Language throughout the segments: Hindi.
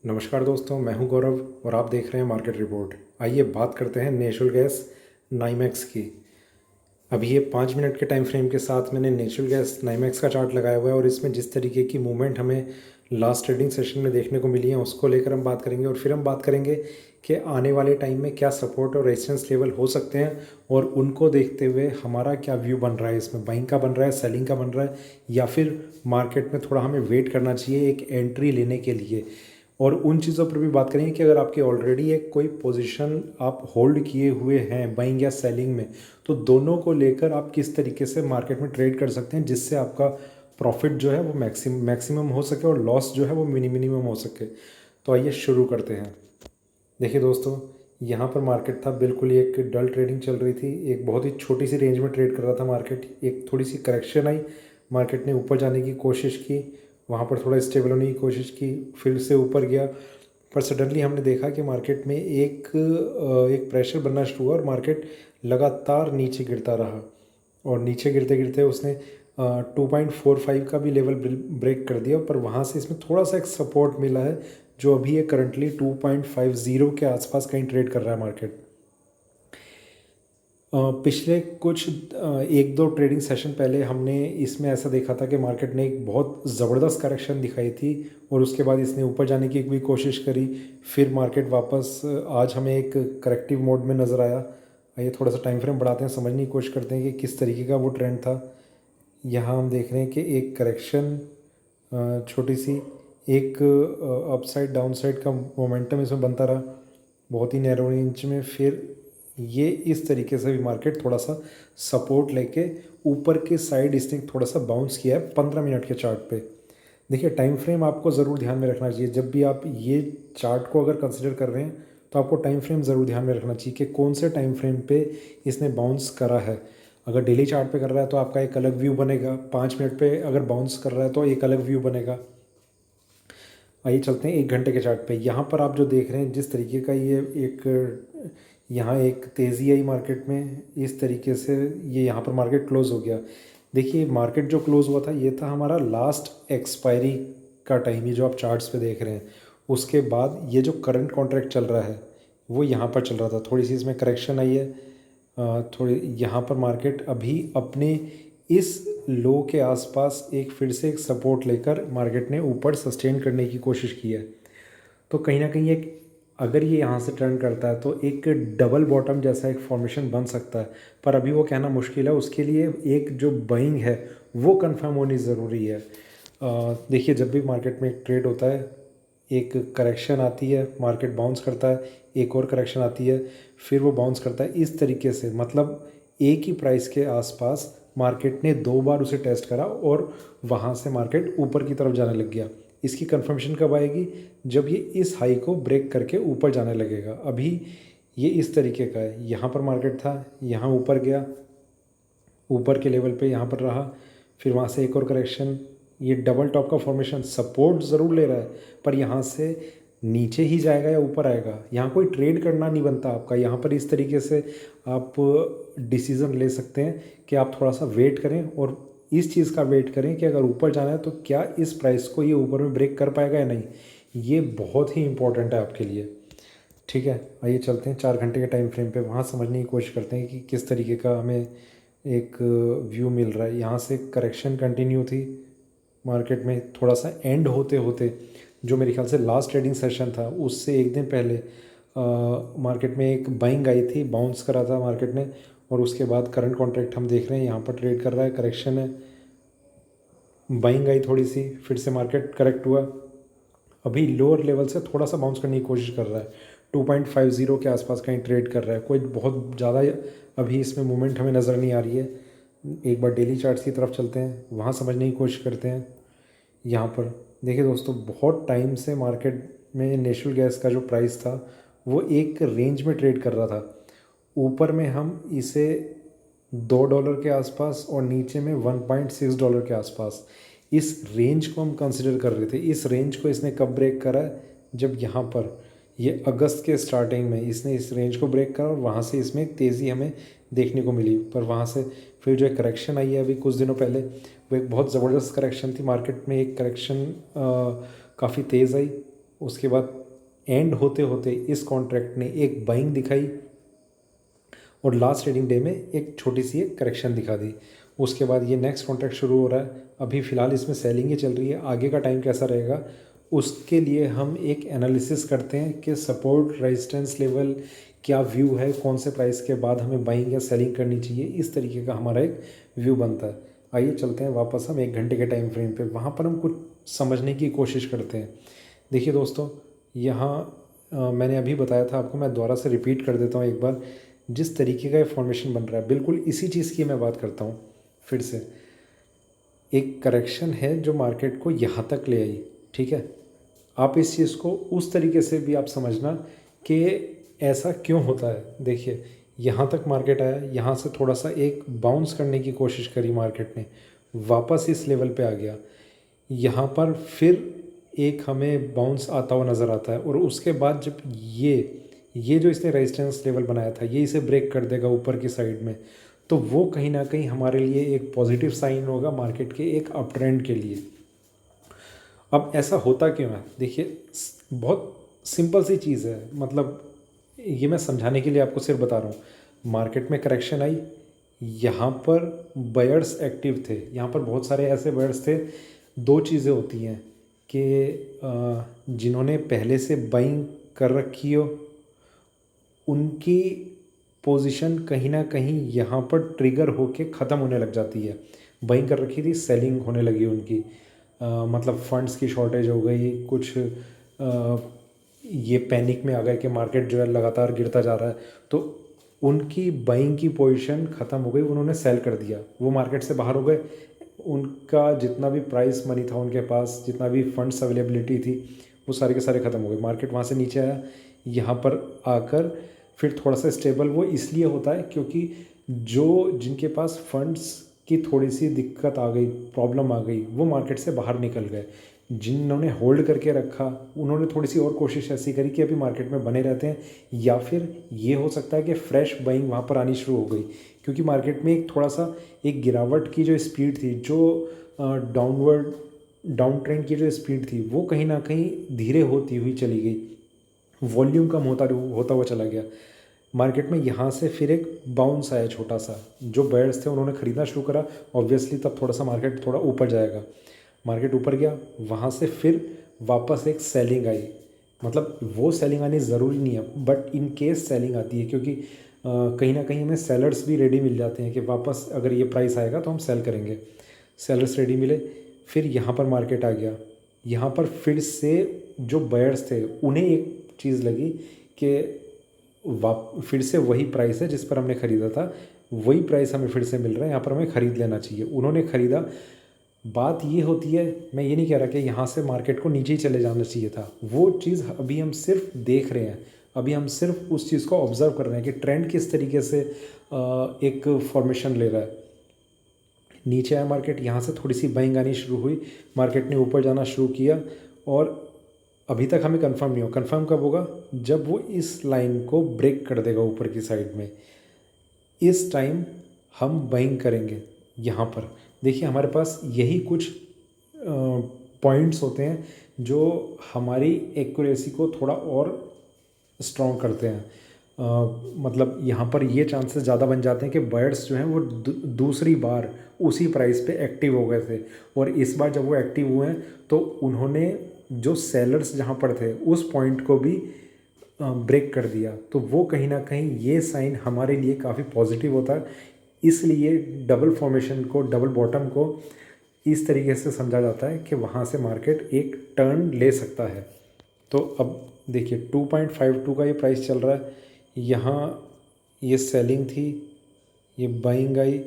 नमस्कार दोस्तों, मैं हूं गौरव और आप देख रहे हैं मार्केट रिपोर्ट। आइए बात करते हैं नेचुरल गैस नाइमैक्स की। अभी ये 5 मिनट के टाइम फ्रेम के साथ मैंने नेचुरल गैस नाइमैक्स का चार्ट लगाया हुआ है और इसमें जिस तरीके की मूवमेंट हमें लास्ट ट्रेडिंग सेशन में देखने को मिली है उसको लेकर हम बात करेंगे और फिर हम बात करेंगे कि आने वाले टाइम में क्या सपोर्ट और रेजिस्टेंस लेवल हो सकते हैं और उनको देखते हुए हमारा क्या व्यू बन रहा है, इसमें बाइंग का बन रहा है, सेलिंग का बन रहा है या फिर मार्केट में थोड़ा हमें वेट करना चाहिए एक एंट्री लेने के लिए। और उन चीज़ों पर भी बात करेंगे कि अगर आपकी ऑलरेडी एक कोई पोजीशन आप होल्ड किए हुए हैं बाइंग या सेलिंग में, तो दोनों को लेकर आप किस तरीके से मार्केट में ट्रेड कर सकते हैं जिससे आपका प्रॉफिट जो है वो मैक्सिमम हो सके और लॉस जो है वो मिनिमम हो सके। तो आइए शुरू करते हैं। देखिए दोस्तों, यहाँ पर मार्केट था, बिल्कुल ही एक डल ट्रेडिंग चल रही थी। एक बहुत ही छोटी सी रेंज में ट्रेड कर रहा था मार्केट। एक थोड़ी सी करेक्शन आई, मार्केट ने ऊपर जाने की कोशिश की, वहाँ पर थोड़ा स्टेबल होने की कोशिश की, फिर से ऊपर गया। पर सडनली हमने देखा कि मार्केट में एक प्रेशर बनना शुरू हुआ और मार्केट लगातार नीचे गिरता रहा और नीचे गिरते गिरते उसने 2.45 का भी लेवल ब्रेक कर दिया। पर वहाँ से इसमें थोड़ा सा एक सपोर्ट मिला है जो अभी ये करंटली 2.50 के आसपास कहीं ट्रेड कर रहा है मार्केट। पिछले कुछ एक दो ट्रेडिंग सेशन पहले हमने इसमें ऐसा देखा था कि मार्केट ने एक बहुत ज़बरदस्त करेक्शन दिखाई थी और उसके बाद इसने ऊपर जाने की भी कोशिश करी। फिर मार्केट वापस आज हमें एक करेक्टिव मोड में नज़र आया। आइए थोड़ा सा टाइम फ्रेम बढ़ाते हैं, समझने की कोशिश करते हैं कि किस तरीके का वो ट्रेंड था। यहाँ हम देख रहे हैं कि एक करेक्शन, छोटी सी एक अपसाइड डाउन साइड का मोमेंटम इसमें बनता रहा बहुत ही नैरो रेंज में। फिर ये इस तरीके से भी मार्केट थोड़ा सा सपोर्ट लेके ऊपर के साइड इसने थोड़ा सा बाउंस किया है 15 मिनट के चार्ट पे। देखिए टाइम फ्रेम आपको ज़रूर ध्यान में रखना चाहिए। जब भी आप ये चार्ट को अगर कंसिडर कर रहे हैं तो आपको टाइम फ्रेम ज़रूर ध्यान में रखना चाहिए कि कौन से टाइम फ्रेम पे इसने बाउंस करा है। अगर डेली चार्ट पे कर रहा है तो आपका एक अलग व्यू बनेगा, 5 मिनट पे अगर बाउंस कर रहा है तो एक अलग व्यू बनेगा। आइए चलते हैं 1 घंटे के चार्ट पे। यहाँ पर आप जो देख रहे हैं जिस तरीके का ये यहाँ एक तेज़ी आई मार्केट में, इस तरीके से ये यहाँ पर मार्केट क्लोज हो गया। देखिए मार्केट जो क्लोज हुआ था ये था हमारा लास्ट एक्सपायरी का टाइम, ये जो आप चार्ट्स पे देख रहे हैं। उसके बाद ये जो करंट कॉन्ट्रैक्ट चल रहा है वो यहाँ पर चल रहा था। थोड़ी सी इसमें करेक्शन आई है, थोड़ी यहाँ पर मार्केट अभी अपने इस लो के आसपास एक फिर से एक सपोर्ट लेकर मार्केट ने ऊपर सस्टेन करने की कोशिश की है। तो कहीं ना कहीं एक अगर ये यहाँ से टर्न करता है तो एक डबल बॉटम जैसा एक फॉर्मेशन बन सकता है, पर अभी वो कहना मुश्किल है। उसके लिए एक जो बाइंग है वो कंफर्म होनी ज़रूरी है। देखिए जब भी मार्केट में एक ट्रेड होता है, एक करेक्शन आती है, मार्केट बाउंस करता है, एक और करेक्शन आती है, फिर वो बाउंस करता है इस तरीके से। मतलब एक ही प्राइस के आसपास मार्केट ने 2 बार उसे टेस्ट करा और वहाँ से मार्केट ऊपर की तरफ जाने लग गया। इसकी कंफर्मेशन कब आएगी? जब ये इस हाई को ब्रेक करके ऊपर जाने लगेगा। अभी ये इस तरीके का है, यहाँ पर मार्केट था, यहाँ ऊपर गया, ऊपर के लेवल पे यहाँ पर रहा, फिर वहाँ से एक और करेक्शन। ये डबल टॉप का फॉर्मेशन सपोर्ट ज़रूर ले रहा है पर यहाँ से नीचे ही जाएगा या ऊपर आएगा, यहाँ कोई ट्रेड करना नहीं बनता आपका। यहाँ पर इस तरीके से आप डिसीज़न ले सकते हैं कि आप थोड़ा सा वेट करें और इस चीज़ का वेट करें कि अगर ऊपर जाना है तो क्या इस प्राइस को ये ऊपर में ब्रेक कर पाएगा या नहीं। ये बहुत ही इंपॉर्टेंट है आपके लिए। ठीक है, आइए चलते हैं 4 घंटे के टाइम फ्रेम पे, वहाँ समझने की कोशिश करते हैं कि किस तरीके का हमें एक व्यू मिल रहा है। यहाँ से करेक्शन कंटिन्यू थी मार्केट में, थोड़ा सा एंड होते होते जो मेरे ख्याल से लास्ट ट्रेडिंग सेशन था उससे एक दिन पहले मार्केट में एक बाइंग आई थी, बाउंस करा था मार्केट ने और उसके बाद करंट कॉन्ट्रैक्ट हम देख रहे हैं यहाँ पर ट्रेड कर रहा है, करेक्शन है, बाइंग आई थोड़ी सी, फिर से मार्केट करेक्ट हुआ, अभी लोअर लेवल से थोड़ा सा बाउंस करने की कोशिश कर रहा है, 2.50 के आसपास कहीं ट्रेड कर रहा है। कोई बहुत ज़्यादा अभी इसमें मूवमेंट हमें नज़र नहीं आ रही है। एक बार डेली चार्ट्स की तरफ चलते हैं, वहाँ समझने की कोशिश करते हैं। यहाँ पर देखिए दोस्तों, बहुत टाइम से मार्केट में नेचुरल गैस का जो प्राइस था वो एक रेंज में ट्रेड कर रहा था। ऊपर में हम इसे $2 के आसपास और नीचे में $1.6 के आसपास इस रेंज को हम कंसिडर कर रहे थे। इस रेंज को इसने कब ब्रेक करा है? जब यहाँ पर ये अगस्त के स्टार्टिंग में इसने इस रेंज को ब्रेक करा और वहाँ से इसमें एक तेज़ी हमें देखने को मिली। पर वहाँ से फिर जो एक करेक्शन आई है अभी कुछ दिनों पहले, वो एक बहुत ज़बरदस्त करेक्शन थी। मार्केट में एक करेक्शन काफ़ी तेज़ आई उसके बाद एंड होते होते इस कॉन्ट्रैक्ट ने एक बाइंग दिखाई और लास्ट ट्रेडिंग डे में एक छोटी सी एक करेक्शन दिखा दी। उसके बाद ये नेक्स्ट कॉन्ट्रैक्ट शुरू हो रहा है, अभी फ़िलहाल इसमें सेलिंग ही चल रही है। आगे का टाइम कैसा रहेगा उसके लिए हम एक एनालिसिस करते हैं कि सपोर्ट रेजिस्टेंस लेवल क्या व्यू है, कौन से प्राइस के बाद हमें बाइंग या सेलिंग करनी चाहिए, इस तरीके का हमारा एक व्यू बनता है। आइए चलते हैं वापस हम 1 घंटे के टाइम फ्रेम पे, वहाँ पर हम कुछ समझने की कोशिश करते हैं। देखिए दोस्तों, यहाँ मैंने अभी बताया था आपको, मैं दोबारा से रिपीट कर देता हूँ एक बार। जिस तरीके का ये फॉर्मेशन बन रहा है बिल्कुल इसी चीज़ की मैं बात करता हूँ। फिर से एक करेक्शन है जो मार्केट को यहाँ तक ले आई, ठीक है। आप इस चीज़ को उस तरीके से भी आप समझना कि ऐसा क्यों होता है। देखिए यहाँ तक मार्केट आया, यहाँ से थोड़ा सा एक बाउंस करने की कोशिश करी मार्केट ने, वापस इस लेवल पे आ गया, यहाँ पर फिर एक हमें बाउंस आता हुआ नज़र आता है। और उसके बाद जब ये जो इसने रेजिस्टेंस लेवल बनाया था ये इसे ब्रेक कर देगा ऊपर की साइड में, तो वो कहीं ना कहीं हमारे लिए एक पॉजिटिव साइन होगा मार्केट के एक अप ट्रेंड के लिए। अब ऐसा होता क्यों है, देखिए बहुत सिंपल सी चीज़ है, मतलब ये मैं समझाने के लिए आपको सिर्फ बता रहा हूँ। मार्केट में करेक्शन आई, यहाँ पर बायर्स एक्टिव थे, यहाँ पर बहुत सारे ऐसे बायर्स थे। दो चीज़ें होती हैं कि जिन्होंने पहले से बाइंग कर रखी हो उनकी पोजीशन कहीं ना कहीं यहाँ पर ट्रिगर होके ख़त्म होने लग जाती है। बाइंग कर रखी थी, सेलिंग होने लगी उनकी, मतलब फंड्स की शॉर्टेज हो गई, कुछ ये पैनिक में आ गए कि मार्केट जो है लगातार गिरता जा रहा है, तो उनकी बाइंग की पोजीशन ख़त्म हो गई, उन्होंने सेल कर दिया, वो मार्केट से बाहर हो गए। उनका जितना भी प्राइस मनी था उनके पास, जितना भी फंड्स अवेलेबिलिटी थी, वो सारे के सारे ख़त्म हो गए। मार्केट वहाँ से नीचे आया, यहाँ पर आकर फिर थोड़ा सा स्टेबल वो इसलिए होता है क्योंकि जिनके पास फंड्स की थोड़ी सी दिक्कत आ गई, प्रॉब्लम आ गई, वो मार्केट से बाहर निकल गए। जिन्होंने होल्ड करके रखा उन्होंने थोड़ी सी और कोशिश ऐसी करी कि अभी मार्केट में बने रहते हैं, या फिर ये हो सकता है कि फ्रेश बाइंग वहाँ पर आनी शुरू हो गई क्योंकि मार्केट में एक थोड़ा सा एक गिरावट की जो स्पीड थी, जो डाउन ट्रेंड की जो स्पीड थी, वो कहीं ना कहीं धीरे होती हुई चली गई, वॉल्यूम कम होता हुआ चला गया। मार्केट में यहाँ से फिर एक बाउंस आया छोटा सा, जो बायर्स थे उन्होंने ख़रीदना शुरू करा, ऑब्वियसली तब थोड़ा सा मार्केट थोड़ा ऊपर जाएगा। मार्केट ऊपर गया, वहाँ से फिर वापस एक सेलिंग आई, मतलब वो सेलिंग आनी ज़रूरी नहीं है बट इन केस सेलिंग आती है क्योंकि कहीं ना कहीं हमें सेलर्स भी रेडी मिल जाते हैं कि वापस अगर ये प्राइस आएगा तो हम सेल करेंगे। सेलर्स रेडी मिले, फिर यहाँ पर मार्केट आ गया, यहाँ पर फिर से जो बायर्स थे उन्हें एक चीज़ लगी कि फिर से वही प्राइस है जिस पर हमने ख़रीदा था, वही प्राइस हमें फिर से मिल रहा है, यहाँ पर हमें ख़रीद लेना चाहिए। उन्होंने ख़रीदा। बात ये होती है, मैं ये नहीं कह रहा कि यहाँ से मार्केट को नीचे ही चले जाना चाहिए था, वो चीज़ अभी हम सिर्फ देख रहे हैं, अभी हम सिर्फ उस चीज़ को ऑब्ज़र्व कर रहे हैं कि ट्रेंड किस तरीके से एक फॉर्मेशन ले रहा है। नीचे आया मार्केट, यहाँ से थोड़ी सी बाइंग आनी शुरू हुई, मार्केट ने ऊपर जाना शुरू किया और अभी तक हमें कंफर्म नहीं हो, कंफर्म कब होगा जब वो इस लाइन को ब्रेक कर देगा ऊपर की साइड में, इस टाइम हम बाइंग करेंगे। यहाँ पर देखिए हमारे पास यही कुछ पॉइंट्स होते हैं जो हमारी एक्यूरेसी को थोड़ा और स्ट्रॉन्ग करते हैं। मतलब यहाँ पर ये चांसेस ज़्यादा बन जाते हैं कि बायर्स जो हैं वो दूसरी बार उसी प्राइस पे एक्टिव हो गए थे, और इस बार जब वो एक्टिव हुए हैं तो उन्होंने जो सेलर्स जहाँ पर थे उस पॉइंट को भी ब्रेक कर दिया, तो वो कहीं ना कहीं ये साइन हमारे लिए काफ़ी पॉजिटिव होता है। इसलिए डबल फॉर्मेशन को, डबल बॉटम को इस तरीके से समझा जाता है कि वहाँ से मार्केट एक टर्न ले सकता है। तो अब देखिए 2.52 का ये प्राइस चल रहा है, यहाँ ये सेलिंग थी, ये बाइंग आई,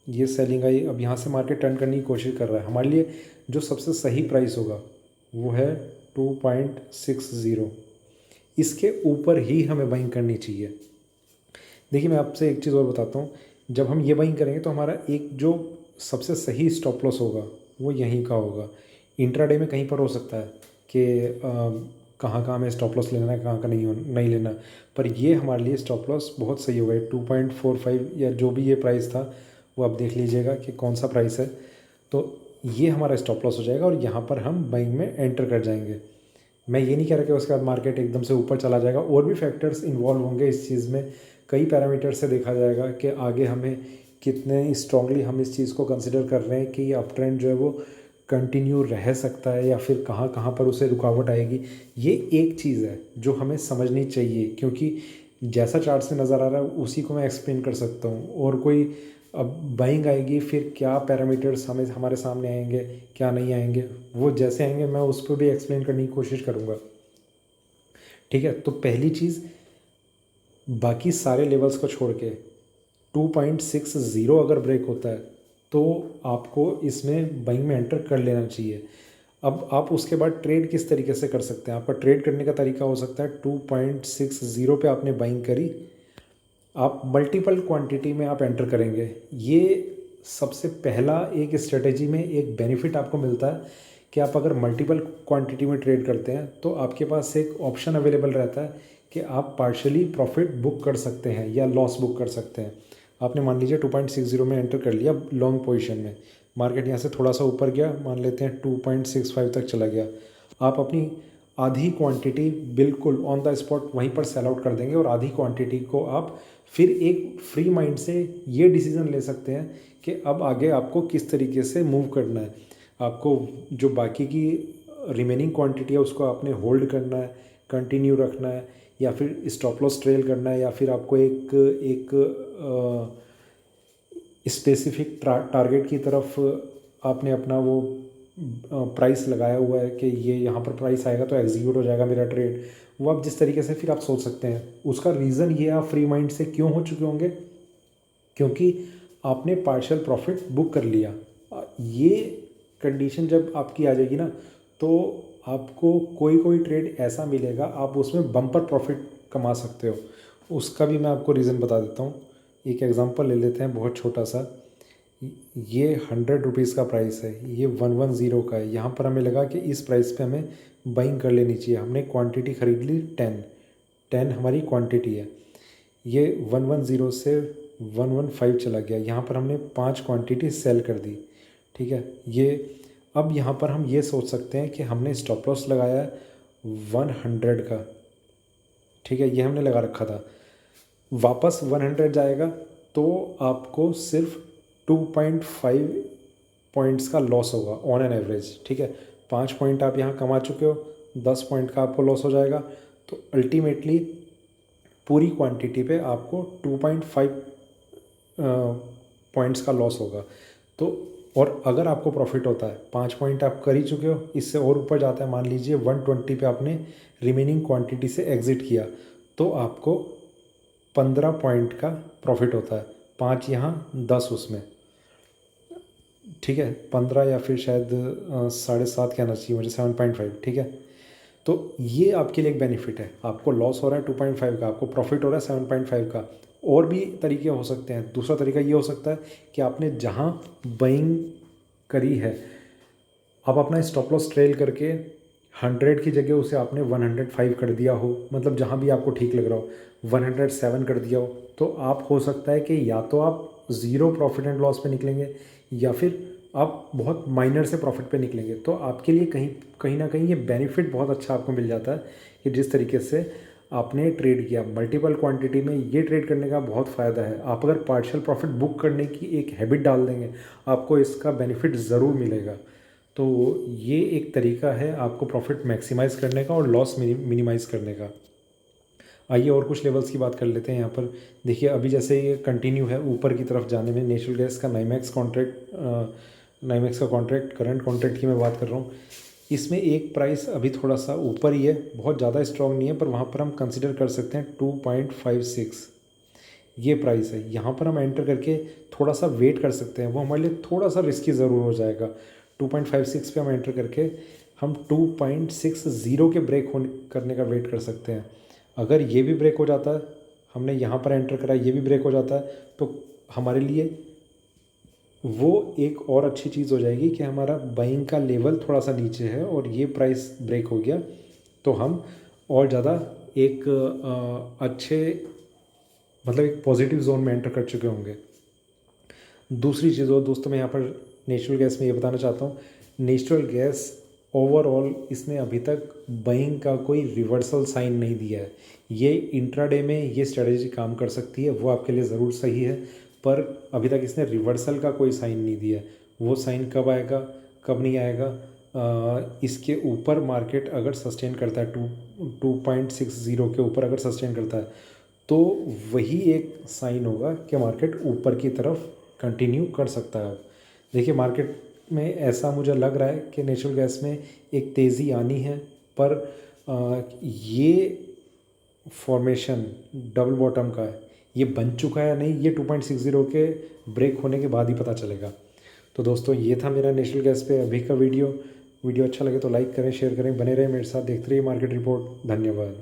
ये सेलिंग आई, अब यहाँ से मार्केट टर्न करने की कोशिश कर रहा है। हमारे लिए जो सबसे सही प्राइस होगा वो है 2.60, इसके ऊपर ही हमें बाइंग करनी चाहिए। देखिए मैं आपसे एक चीज़ और बताता हूँ, जब हम ये बाइंग करेंगे तो हमारा एक जो सबसे सही स्टॉप लॉस होगा वो यहीं का होगा। इंट्राडे में कहीं पर हो सकता है कि कहाँ कहाँ हमें स्टॉप लॉस लेना है, कहाँ का नहीं लेना, पर ये हमारे लिए स्टॉप लॉस बहुत सही होगा। 2.45 या जो भी ये प्राइस था वो आप देख लीजिएगा कि कौन सा प्राइस है, तो ये हमारा स्टॉप लॉस हो जाएगा और यहाँ पर हम बाइंग में एंटर कर जाएंगे। मैं ये नहीं कह रहा कि उसके बाद मार्केट एकदम से ऊपर चला जाएगा, और भी फैक्टर्स इन्वॉल्व होंगे इस चीज़ में। कई पैरामीटर से देखा जाएगा कि आगे हमें कितने स्ट्रांगली हम इस चीज़ को कंसिडर कर रहे हैं कि ये अप ट्रेंड जो है वो कंटिन्यू रह सकता है या फिर कहाँ कहाँ पर उसे रुकावट आएगी। ये एक चीज़ है जो हमें समझनी चाहिए, क्योंकि जैसा चार्ट से नज़र आ रहा है उसी को मैं एक्सप्लेन कर सकता हूँ। और कोई अब बाइंग आएगी, फिर क्या पैरामीटर्स हमें हमारे सामने आएंगे, क्या नहीं आएंगे, वो जैसे आएंगे मैं उस पर भी एक्सप्लेन करने की कोशिश करूँगा। ठीक है, तो पहली चीज़, बाकी सारे लेवल्स को छोड़ के 2.60 अगर ब्रेक होता है तो आपको इसमें बाइंग में एंटर कर लेना चाहिए। अब आप उसके बाद ट्रेड किस तरीके से कर सकते हैं? आपका ट्रेड करने का तरीका हो सकता है 2.60 पे आपने बाइंग करी, आप मल्टीपल क्वांटिटी में आप एंटर करेंगे। ये सबसे पहला एक स्ट्रेटेजी में एक बेनिफिट आपको मिलता है कि आप अगर मल्टीपल क्वांटिटी में ट्रेड करते हैं तो आपके पास एक ऑप्शन अवेलेबल रहता है कि आप पार्शियली प्रॉफिट बुक कर सकते हैं या लॉस बुक कर सकते हैं। आपने मान लीजिए 2.60 में एंटर कर लिया लॉन्ग पोजीशन में, मार्केट यहाँ से थोड़ा सा ऊपर गया, मान लेते हैं 2.65 तक चला गया, आप अपनी आधी क्वांटिटी बिल्कुल ऑन द स्पॉट वहीं पर सेल आउट कर देंगे और आधी क्वांटिटी को आप फिर एक फ्री माइंड से ये डिसीज़न ले सकते हैं कि अब आगे आपको किस तरीके से मूव करना है। आपको जो बाकी की रिमेनिंग क्वांटिटी है उसको आपने होल्ड करना है, कंटिन्यू रखना है, या फिर स्टॉप लॉस ट्रेल करना है, या फिर आपको एक स्पेसिफिक टारगेट की तरफ आपने अपना वो प्राइस लगाया हुआ है कि ये यहाँ पर प्राइस आएगा तो एग्जीक्यूट हो जाएगा मेरा ट्रेड। वो आप जिस तरीके से फिर आप सोच सकते हैं। उसका रीज़न ये आप फ्री माइंड से क्यों हो चुके होंगे, क्योंकि आपने पार्शियल प्रॉफिट बुक कर लिया। ये कंडीशन जब आपकी आ जाएगी ना तो आपको कोई कोई ट्रेड ऐसा मिलेगा आप उसमें बम्पर प्रॉफिट कमा सकते हो। उसका भी मैं आपको रीज़न बता देता हूँ। एक एग्जांपल ले लेते हैं बहुत छोटा सा। ये 100 रुपीज़ का प्राइस है, ये 110 का है। यहाँ पर हमें लगा कि इस प्राइस पे हमें बाइंग कर लेनी चाहिए। हमने क्वांटिटी ख़रीद ली 10 हमारी क्वांटिटी है। ये 110 से 115 चला गया, यहाँ पर हमने 5 क्वांटिटी सेल कर दी। ठीक है, ये अब यहाँ पर हम ये सोच सकते हैं कि हमने स्टॉप लॉस लगाया है 100 का। ठीक है, ये हमने लगा रखा था, वापस 100 जाएगा तो आपको सिर्फ 2.5 पॉइंट्स का लॉस होगा ऑन एन एवरेज। ठीक है, 5 पॉइंट आप यहाँ कमा चुके हो, 10 पॉइंट का आपको लॉस हो जाएगा। तो अल्टीमेटली पूरी क्वांटिटी पे आपको 2.5 पॉइंट्स का लॉस होगा। तो और अगर आपको प्रॉफिट होता है, 5 पॉइंट आप कर ही चुके हो, इससे और ऊपर जाता है, मान लीजिए 120 पे आपने रिमेनिंग क्वांटिटी से एग्ज़िट किया तो आपको 15 पॉइंट का प्रॉफिट होता है। 5 यहाँ 10 उसमें। ठीक है, 15 या फिर शायद 7.5 कहना चाहिए मुझे, 7.5। ठीक है, तो ये आपके लिए एक बेनिफिट है। आपको लॉस हो रहा है 2.5 का, आपको प्रॉफिट हो रहा है 7.5 का। और भी तरीके हो सकते हैं। दूसरा तरीका ये हो सकता है कि आपने जहाँ बाइंग करी है आप अपना स्टॉप लॉस ट्रेल करके 100 की जगह उसे आपने 105 कर दिया हो, मतलब जहाँ भी आपको ठीक लग रहा हो 107 कर दिया हो। तो आप हो सकता है कि या तो आप ज़ीरो प्रॉफिट एंड लॉस पे निकलेंगे या फिर आप बहुत माइनर से प्रॉफिट पे निकलेंगे। तो आपके लिए कहीं ना कहीं ये बेनिफिट बहुत अच्छा आपको मिल जाता है कि जिस तरीके से आपने ट्रेड किया मल्टीपल क्वांटिटी में, ये ट्रेड करने का बहुत फ़ायदा है। आप अगर पार्शियल प्रॉफिट बुक करने की एक हैबिट डाल देंगे आपको इसका बेनिफिट ज़रूर मिलेगा। तो ये एक तरीका है आपको प्रॉफिट मैक्सिमाइज़ करने का और लॉस मिनिमाइज़ करने का। आइए और कुछ लेवल्स की बात कर लेते हैं। यहाँ पर देखिए, अभी जैसे ये कंटिन्यू है ऊपर की तरफ जाने में, नेचुरल गैस का नाइमैक्स का कॉन्ट्रैक्ट करंट कॉन्ट्रैक्ट की मैं बात कर रहा हूँ। इसमें एक प्राइस अभी थोड़ा सा ऊपर ही है, बहुत ज़्यादा स्ट्रॉन्ग नहीं है, पर वहाँ पर हम कंसिडर कर सकते हैं 2.56 ये प्राइस है। यहाँ पर हम एंटर करके थोड़ा सा वेट कर सकते हैं, वो हमारे लिए थोड़ा सा रिस्की ज़रूर हो जाएगा। 2.56 पे हम एंटर करके हम 2.60 के ब्रेक होने करने का वेट कर सकते हैं। अगर ये भी ब्रेक हो जाता है, हमने यहाँ पर एंटर करा, ये भी ब्रेक हो जाता है, तो हमारे लिए वो एक और अच्छी चीज़ हो जाएगी कि हमारा बाइंग का लेवल थोड़ा सा नीचे है और ये प्राइस ब्रेक हो गया तो हम और ज़्यादा एक अच्छे, मतलब एक पॉजिटिव जोन में एंटर कर चुके होंगे। दूसरी चीज़ और दोस्तों, मैं यहाँ पर नेचुरल गैस में ये बताना चाहता हूँ, नेचुरल गैस ओवरऑल इसने अभी तक बाइंग का कोई रिवर्सल साइन नहीं दिया है। ये इंट्राडे में ये स्ट्रेटजी काम कर सकती है, वो आपके लिए ज़रूर सही है, पर अभी तक इसने रिवर्सल का कोई साइन नहीं दिया है। वो साइन कब आएगा कब नहीं आएगा, इसके ऊपर मार्केट अगर सस्टेन करता है 2.60 के ऊपर अगर सस्टेन करता है तो वही एक साइन होगा कि मार्केट ऊपर की तरफ कंटिन्यू कर सकता है। देखिए मार्केट में ऐसा मुझे लग रहा है कि नेचुरल गैस में एक तेज़ी आनी है, पर ये फॉर्मेशन डबल बॉटम का है, ये बन चुका है या नहीं ये 2.60 के ब्रेक होने के बाद ही पता चलेगा। तो दोस्तों ये था मेरा नेचुरल गैस पे अभी का वीडियो अच्छा लगे तो लाइक करें, शेयर करें, बने रहें मेरे साथ, देखते रहिए मार्केट रिपोर्ट। धन्यवाद।